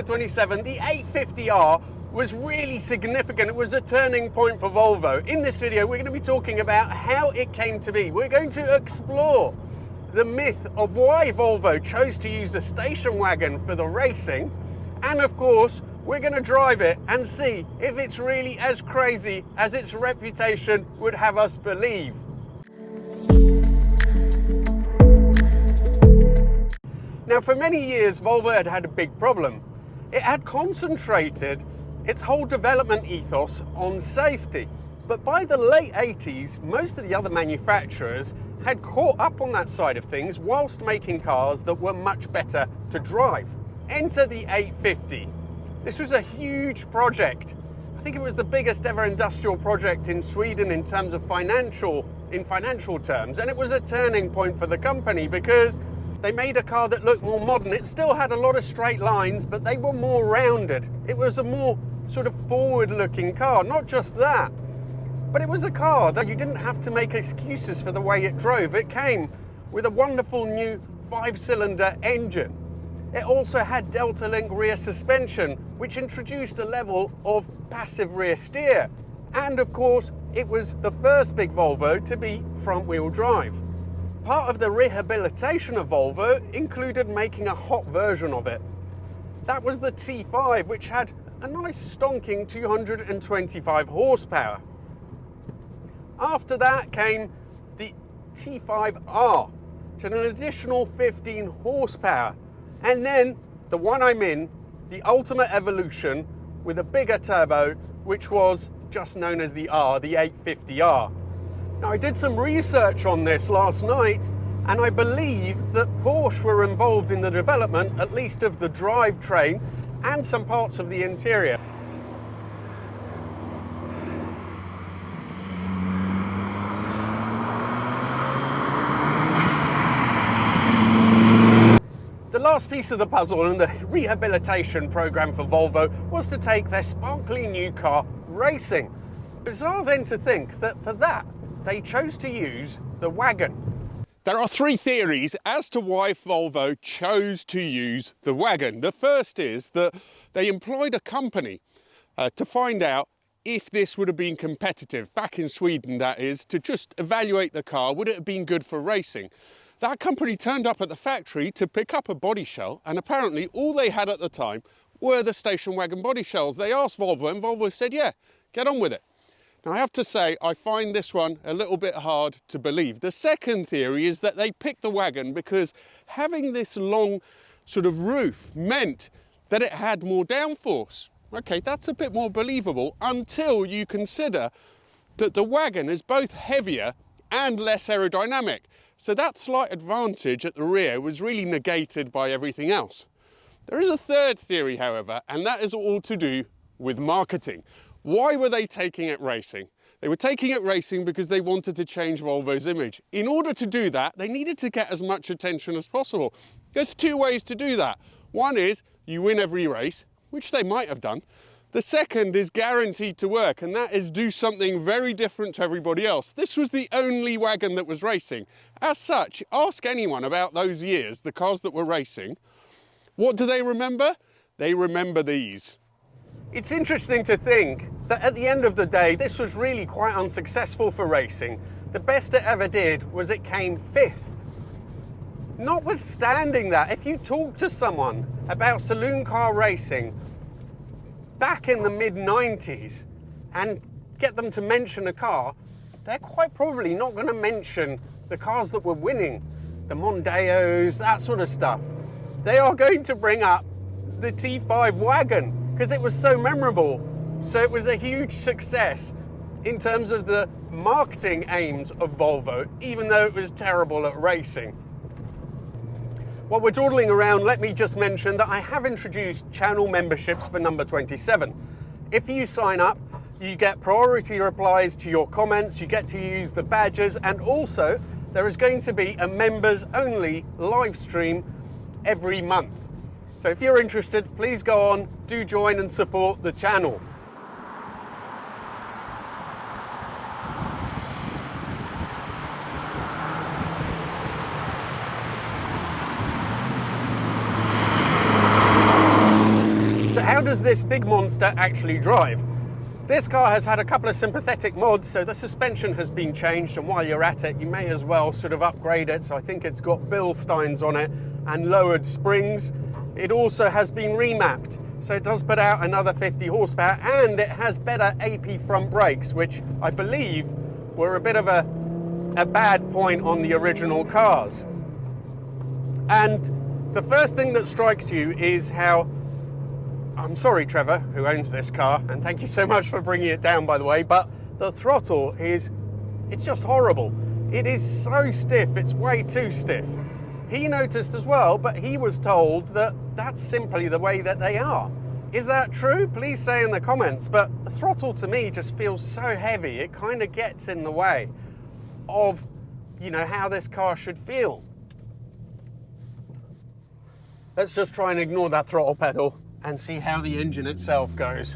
NR27, the 850R was really significant. It was a turning point for Volvo. In this video, we're going to be talking about how it came to be. We're going to explore the myth of why Volvo chose to use the station wagon for the racing. And of course, we're going to drive it and see if it's really as crazy as its reputation would have us believe. Now, for many years, Volvo had a big problem. It had concentrated its whole development ethos on safety. But by the late 80s, most of the other manufacturers had caught up on that side of things whilst making cars that were much better to drive. Enter the 850. This was a huge project. I think it was the biggest ever industrial project in Sweden in terms of financial terms. And it was a turning point for the company because they made a car that looked more modern. It still had a lot of straight lines, but they were more rounded. It was a more sort of forward-looking car. Not just that, but it was a car that you didn't have to make excuses for the way it drove. It came with a wonderful new 5-cylinder engine. It also had Delta Link rear suspension, which introduced a level of passive rear steer. And of course, it was the first big Volvo to be front-wheel drive. Part of the rehabilitation of Volvo included making a hot version of it. That was the T5, which had a nice stonking 225 horsepower. After that came the T5R, which had an additional 15 horsepower. And then the one I'm in, the ultimate evolution with a bigger turbo, which was just known as the R, the 850R. Now, I did some research on this last night, and I believe that Porsche were involved in the development, at least of the drivetrain and some parts of the interior. The last piece of the puzzle in the rehabilitation program for Volvo was to take their sparkly new car racing. Bizarre then to think that for that, they chose to use the wagon. There are three theories as to why Volvo chose to use the wagon. The first is that they employed a company to find out if this would have been competitive, back in Sweden that is, to just evaluate the car, would it have been good for racing? That company turned up at the factory to pick up a body shell, and apparently all they had at the time were the station wagon body shells. They asked Volvo, and Volvo said, yeah, get on with it. Now, I have to say, I find this one a little bit hard to believe. The second theory is that they picked the wagon because having this long sort of roof meant that it had more downforce. Okay, that's a bit more believable until you consider that the wagon is both heavier and less aerodynamic. So that slight advantage at the rear was really negated by everything else. There is a third theory, however, and that is all to do with marketing. Why were they taking it racing? They were taking it racing because they wanted to change Volvo's image. In order to do that, they needed to get as much attention as possible. There's two ways to do that. One is you win every race, which they might have done. The second is guaranteed to work, and that is do something very different to everybody else. This was the only wagon that was racing. As such, ask anyone about those years, the cars that were racing. What do they remember? They remember these. It's interesting to think that at the end of the day, this was really quite unsuccessful for racing. The best it ever did was it came 5th. Notwithstanding that, if you talk to someone about saloon car racing back in the mid-90s and get them to mention a car, they're quite probably not going to mention the cars that were winning, the Mondeos, that sort of stuff. They are going to bring up the T5 wagon because it was so memorable. So it was a huge success in terms of the marketing aims of Volvo, even though it was terrible at racing. While we're dawdling around, let me just mention that I have introduced channel memberships for number 27. If you sign up, you get priority replies to your comments, you get to use the badges, and also there is going to be a members only live stream every month. So if you're interested, please go on, do join and support the channel. does this big monster actually drive? This car has had a couple of sympathetic mods, so the suspension has been changed, and while you're at it, you may as well sort of upgrade it. So I think it's got Bilsteins on it and lowered springs. It also has been remapped, so it does put out another 50 horsepower, and it has better AP front brakes, which I believe were a bit of a bad point on the original cars. And the first thing that strikes you is how, I'm sorry Trevor, who owns this car, and thank you so much for bringing it down by the way, but the throttle it's just horrible. It is so stiff, it's way too stiff. He noticed as well, but he was told that that's simply the way that they are. Is that true? Please say in the comments, but the throttle to me just feels so heavy, it kind of gets in the way of, you know, how this car should feel. Let's just try and ignore that throttle pedal and see how the engine itself goes.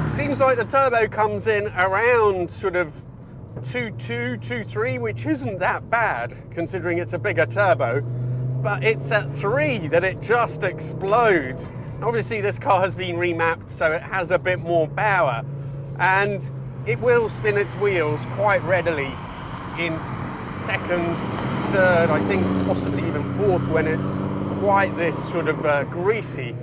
Seems like the turbo comes in around sort of 2.2, 2.3, which isn't that bad considering it's a bigger turbo, but it's at 3 that it just explodes. Obviously this car has been remapped, so it has a bit more power, and it will spin its wheels quite readily in second, third, I think possibly even fourth when it's quite this sort of greasy.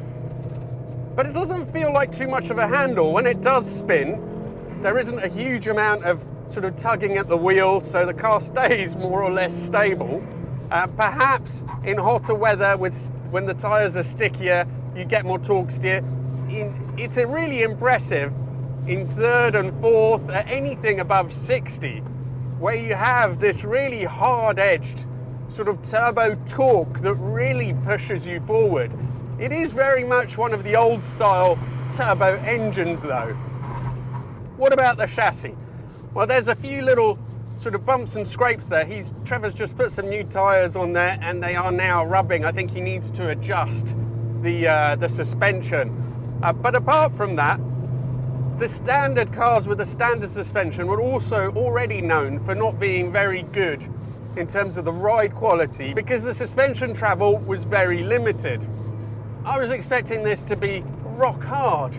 But it doesn't feel like too much of a handle. When it does spin, there isn't a huge amount of sort of tugging at the wheel, so the car stays more or less stable. Perhaps in hotter weather, when the tyres are stickier, you get more torque steer. It's really impressive in third and fourth, at anything above 60, where you have this really hard-edged sort of turbo torque that really pushes you forward. It is very much one of the old style turbo engines though. What about the chassis? Well, there's a few little sort of bumps and scrapes there. Trevor's just put some new tyres on there and they are now rubbing. I think he needs to adjust the suspension. But apart from that, the standard cars with the standard suspension were also already known for not being very good in terms of the ride quality because the suspension travel was very limited. I was expecting this to be rock hard,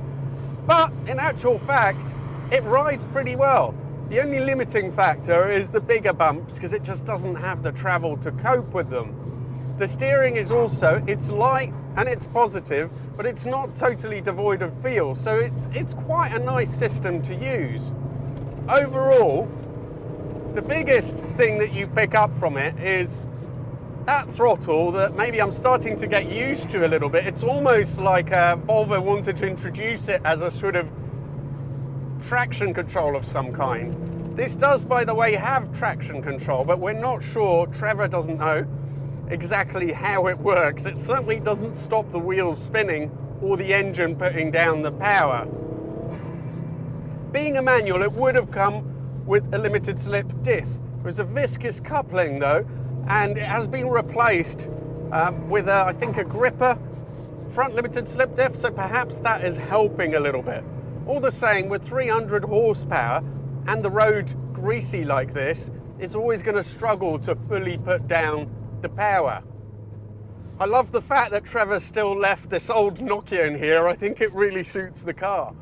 but in actual fact, it rides pretty well. The only limiting factor is the bigger bumps because it just doesn't have the travel to cope with them. The steering is also, it's light and it's positive, but it's not totally devoid of feel, so it's quite a nice system to use. Overall, the biggest thing that you pick up from it is that throttle that maybe I'm starting to get used to a little bit. It's almost like Volvo wanted to introduce it as a sort of traction control of some kind. This does, by the way, have traction control, but we're not sure, Trevor doesn't know exactly how it works. It certainly doesn't stop the wheels spinning or the engine putting down the power. Being a manual, it would have come with a limited slip diff. It was a viscous coupling though, and it has been replaced with I think a gripper front limited slip diff, so perhaps that is helping a little bit. All the same, with 300 horsepower and the road greasy like this, it's always going to struggle to fully put down the power. I love the fact that Trevor's still left this old Nokia in here. I think it really suits the car.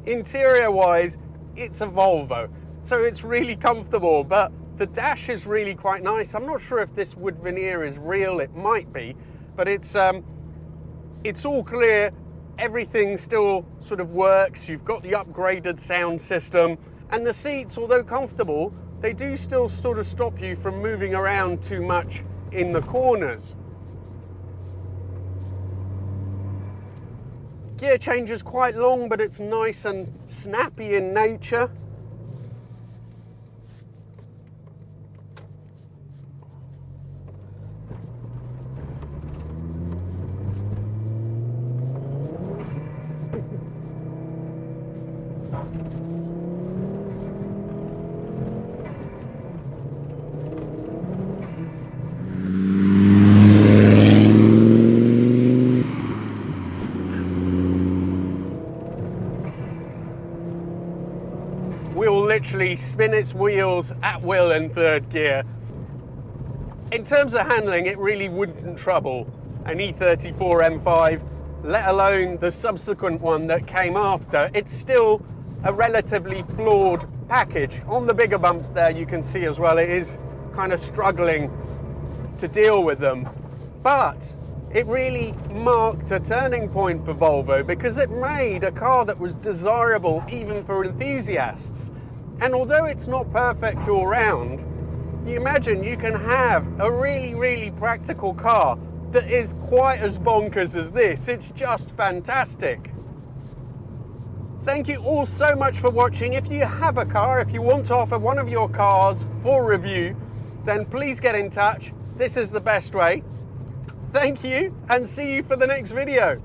Interior wise, it's a Volvo, so it's really comfortable, but the dash is really quite nice. I'm not sure if this wood veneer is real, it might be, but it's all clear, everything still sort of works. You've got the upgraded sound system, and the seats, although comfortable, they do still sort of stop you from moving around too much in the corners. Gear change is quite long, but it's nice and snappy in nature. literally spin its wheels at will in third gear. In terms of handling, it really wouldn't trouble an E34 M5, let alone the subsequent one that came after. It's still a relatively flawed package. On the bigger bumps there, you can see as well, it is kind of struggling to deal with them. But it really marked a turning point for Volvo because it made a car that was desirable even for enthusiasts. And although it's not perfect all round, you imagine you can have a really, really practical car that is quite as bonkers as this. It's just fantastic. Thank you all so much for watching. If you have a car, if you want to offer one of your cars for review, then please get in touch. This is the best way. Thank you, and see you for the next video.